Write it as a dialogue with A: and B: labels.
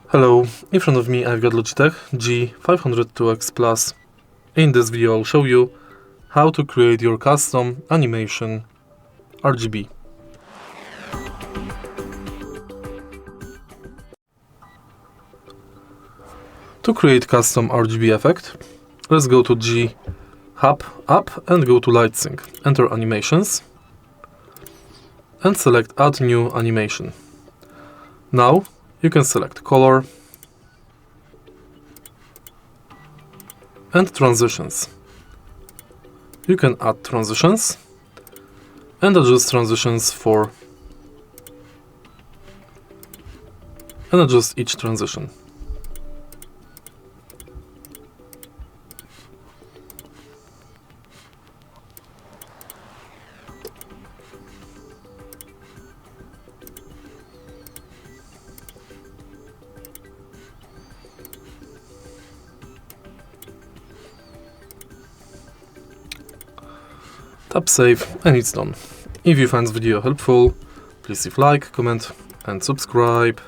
A: Hello, in front of me I've got Logitech G502 X Plus. In this video I'll show you how to create your custom animation RGB. To create custom RGB effect, let's go to G HUB app and go to Light Sync. Enter animations and select Add New Animation. Now you can select color and transitions. You can add transitions and adjust transitions and adjust each transition. Tap save and it's done. If you find this video helpful, please leave like, comment and subscribe.